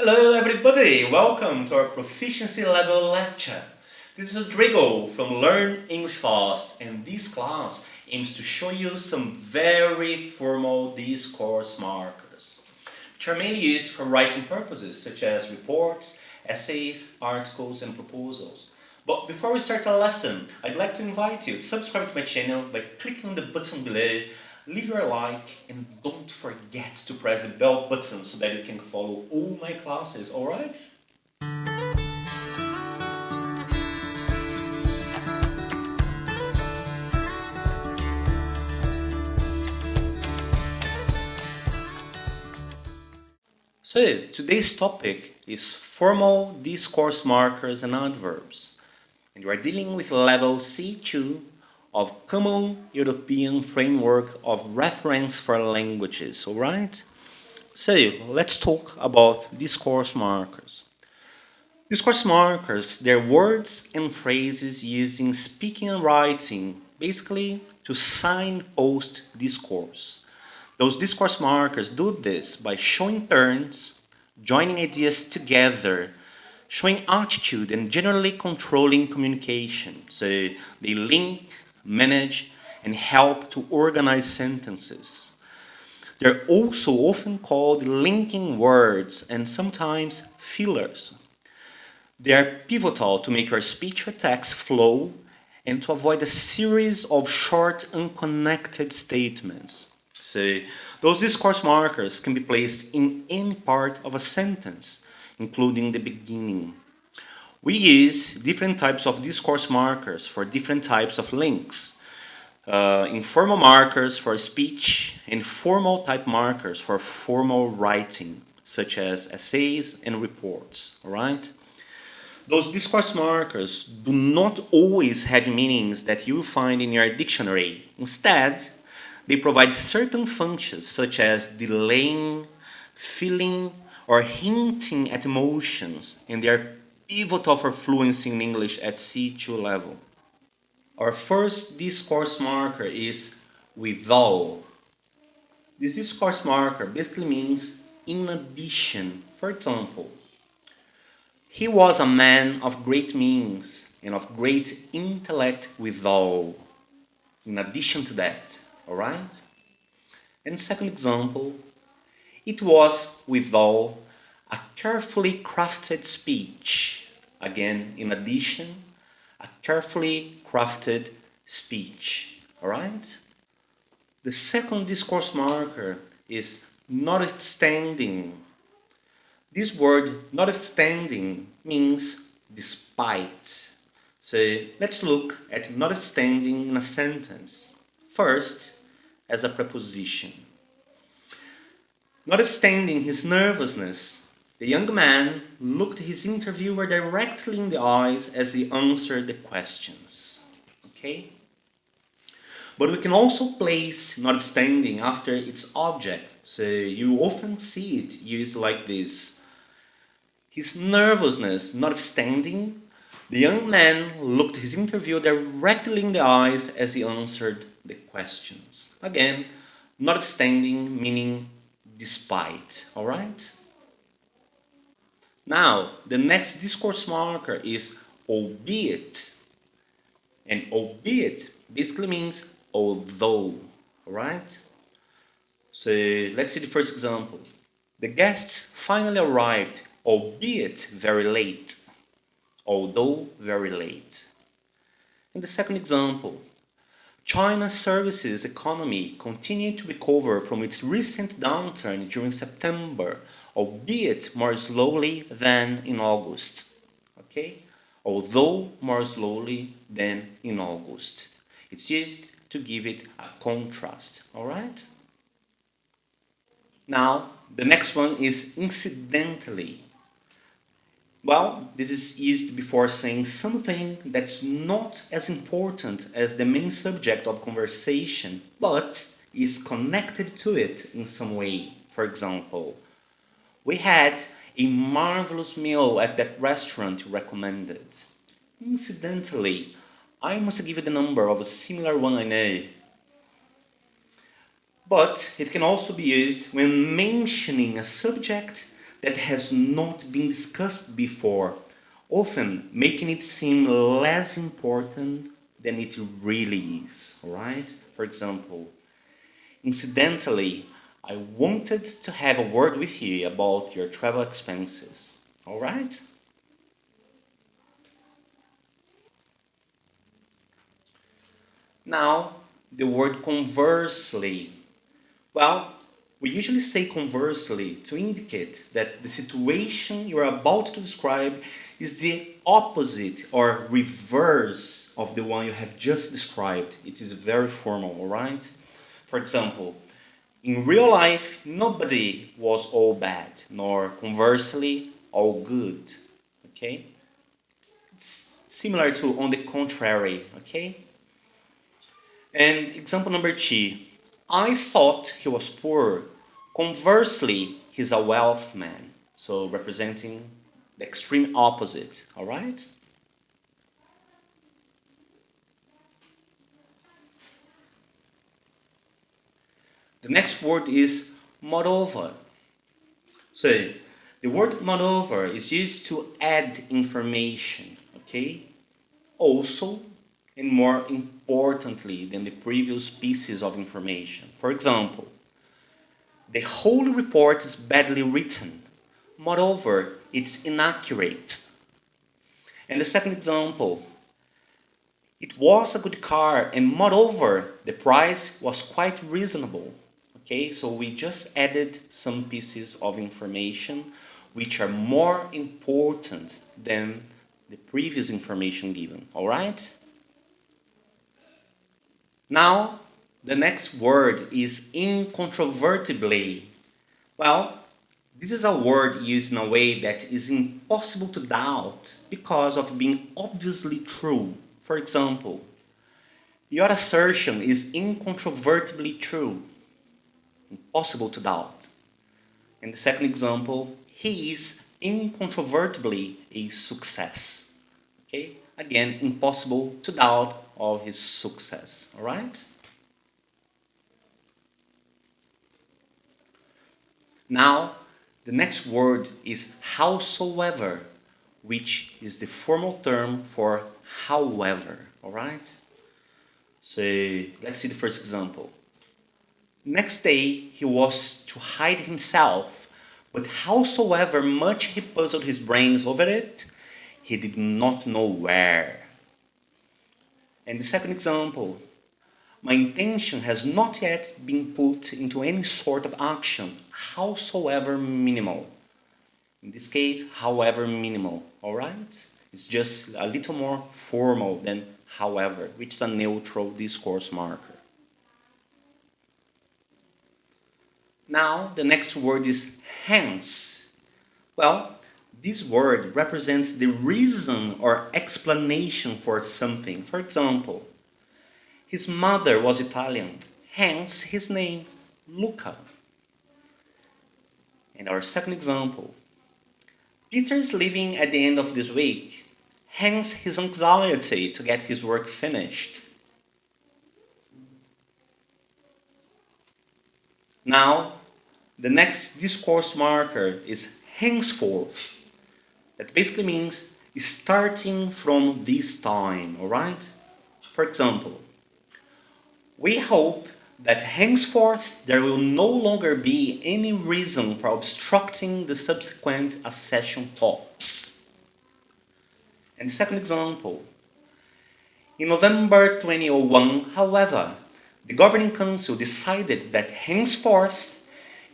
Hello everybody, welcome to our proficiency level lecture. This is Rodrigo from Learn English Fast, and this class aims to show you some very formal discourse markers, which are mainly used for writing purposes such as reports, essays, articles and proposals. But before we start our lesson, I'd like to invite you to subscribe to my channel by clicking on the button below, leave your like, and don't forget to press the bell button so that you can follow all my classes, alright? So, today's topic is formal discourse markers and adverbs. And we are dealing with level C2 of Common European Framework of Reference for Languages, alright? So, let's talk about discourse markers. Discourse markers, they're words and phrases used in speaking and writing, basically to signpost discourse. Those discourse markers do this by showing turns, joining ideas together, showing attitude, and generally controlling communication. So they link, manage, and help to organize sentences. They're also often called linking words and sometimes fillers. They are pivotal to make your speech or text flow and to avoid a series of short, unconnected statements. So, those discourse markers can be placed in any part of a sentence, including the beginning. We use different types of discourse markers for different types of links. Informal markers for speech and formal type markers for formal writing, such as essays and reports. Alright? Those discourse markers do not always have meanings that you find in your dictionary. Instead, they provide certain functions such as delaying, filling, or hinting at emotions, and they are pivotal for fluency in English at C2 level. Our first discourse marker is withal. This discourse marker basically means in addition. For example, he was a man of great means and of great intellect withal. In addition to that, alright? And second example, it was withal a carefully crafted speech. Again, in addition, a carefully crafted speech. Alright? The second discourse marker is notwithstanding. This word notwithstanding means despite. So let's look at notwithstanding in a sentence. First, as a preposition. Notwithstanding his nervousness, the young man looked his interviewer directly in the eyes as he answered the questions. Okay? But we can also place notwithstanding after its object. So you often see it used like this. His nervousness notwithstanding, the young man looked his interviewer directly in the eyes as he answered the questions. Again, notwithstanding meaning despite, alright? Now, the next discourse marker is albeit. And albeit basically means although, alright? So let's see the first example. The guests finally arrived, albeit very late. Although very late. And the second example. China's services economy continued to recover from its recent downturn during September, albeit more slowly than in August. Okay? Although more slowly than in August. It's used to give it a contrast. Alright? Now, the next one is incidentally. Well, this is used before saying something that's not as important as the main subject of conversation, but is connected to it in some way. For example, we had a marvelous meal at that restaurant you recommended. Incidentally, I must give you the number of a similar one I know. But it can also be used when mentioning a subject that has not been discussed before, often making it seem less important than it really is, alright? For example, incidentally, I wanted to have a word with you about your travel expenses, alright? Now, the word conversely. Well, we usually say conversely to indicate that the situation you are about to describe is the opposite or reverse of the one you have just described. It is very formal, alright? For example, in real life, nobody was all bad, nor conversely, all good. Okay? It's similar to on the contrary, okay? And example number 2. I thought he was poor. Conversely, he's a wealth man. So representing the extreme opposite, alright? The next word is moreover. So the word moreover is used to add information, okay? Also, and more importantly than the previous pieces of information. For example, the whole report is badly written. Moreover, it's inaccurate. And the second example, it was a good car, and moreover, the price was quite reasonable. Okay, so we just added some pieces of information which are more important than the previous information given. All right? Now, the next word is incontrovertibly. Well, this is a word used in a way that is impossible to doubt because of being obviously true. For example, your assertion is incontrovertibly true, impossible to doubt. And the second example, he is incontrovertibly a success. Okay? Again, impossible to doubt of his success. All right? Now, the next word is howsoever, which is the formal term for however. All right? So, let's see the first example. Next day, he was to hide himself, but howsoever much he puzzled his brains over it, he did not know where. And the second example, my intention has not yet been put into any sort of action, howsoever minimal. In this case, however minimal, alright? It's just a little more formal than however, which is a neutral discourse marker. Now, the next word is hence. Well, this word represents the reason or explanation for something. For example, his mother was Italian, hence his name, Luca. And our second example, Peter is leaving at the end of this week, hence his anxiety to get his work finished. Now, the next discourse marker is henceforth. That basically means starting from this time, alright? For example, we hope that henceforth there will no longer be any reason for obstructing the subsequent accession talks. And second example, in November 2001, however, the Governing Council decided that henceforth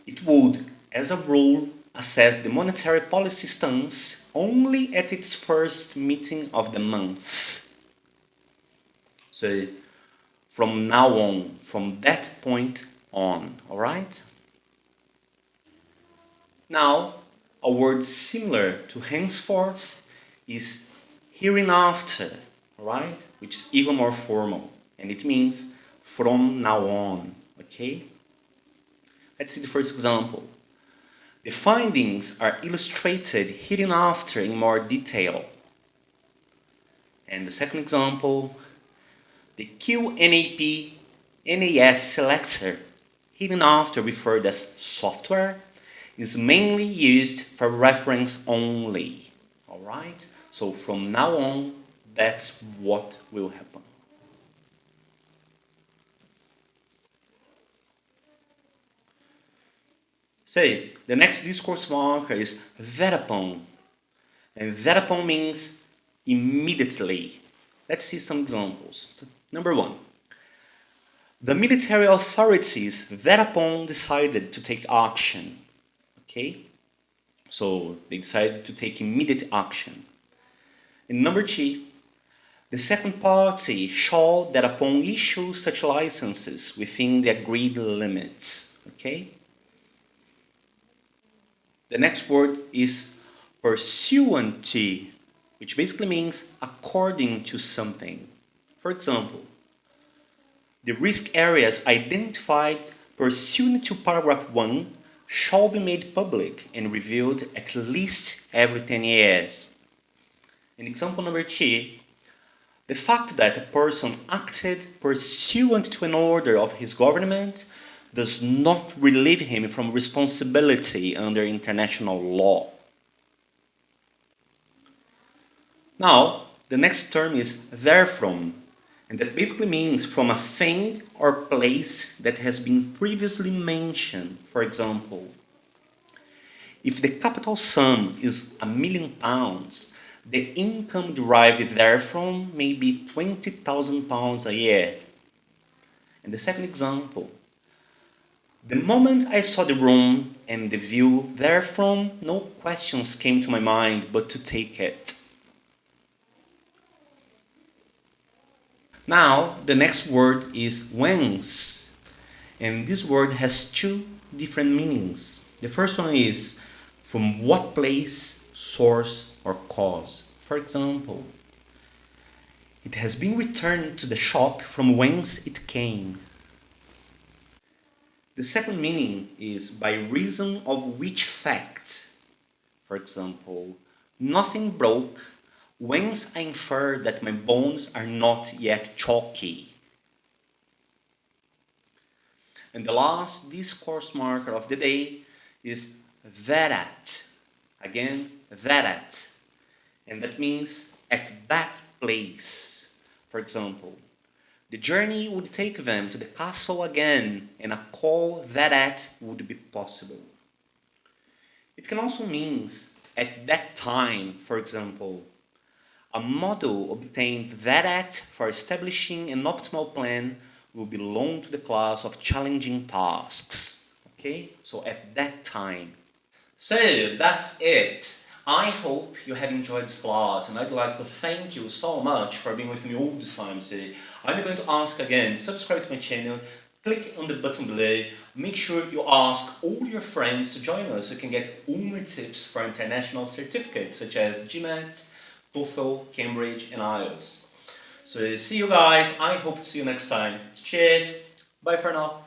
it would, as a rule, assess the monetary policy stance only at its first meeting of the month. So, from now on, from that point on, alright? Now, a word similar to henceforth is hereinafter, alright? Which is even more formal, and it means from now on, okay? Let's see the first example. The findings are illustrated hereinafter in more detail. And the second example, the QNAP NAS selector, hereinafter referred as software, is mainly used for reference only. Alright? So from now on, that's what will happen. So, the next discourse marker is thereupon. And thereupon means immediately. Let's see some examples. Number 1. The military authorities thereupon decided to take action. Okay? So, they decided to take immediate action. And number 2. The second party shall thereupon issue such licenses within the agreed limits. Okay? The next word is pursuant to, which basically means according to something. For example, the risk areas identified pursuant to paragraph 1 shall be made public and revealed at least every 10 years. In example number 2, the fact that a person acted pursuant to an order of his government does not relieve him from responsibility under international law. Now, the next term is therefrom, and that basically means from a thing or place that has been previously mentioned. For example, if the capital sum is £1,000,000, the income derived therefrom may be £20,000 a year. And the second example, the moment I saw the room and the view therefrom, no questions came to my mind but to take it. Now, the next word is whence. And this word has two different meanings. The first one is from what place, source, or cause. For example, it has been returned to the shop from whence it came. The second meaning is by reason of which fact. For example, nothing broke, whence I infer that my bones are not yet chalky. And the last discourse marker of the day is thereat. Again, thereat. And that means at that place. For example, the journey would take them to the castle again, and a call thereat would be possible. It can also mean at that time. For example, a model obtained thereat for establishing an optimal plan will belong to the class of challenging tasks. Okay? So at that time. So that's it. I hope you have enjoyed this class, and I'd like to thank you so much for being with me all this time today. I'm going to ask again, subscribe to my channel, click on the button below, make sure you ask all your friends to join us so you can get all my tips for international certificates such as GMAT, Toefl, Cambridge, and Ielts. So see you guys. I hope to see you next time. Cheers. Bye for now.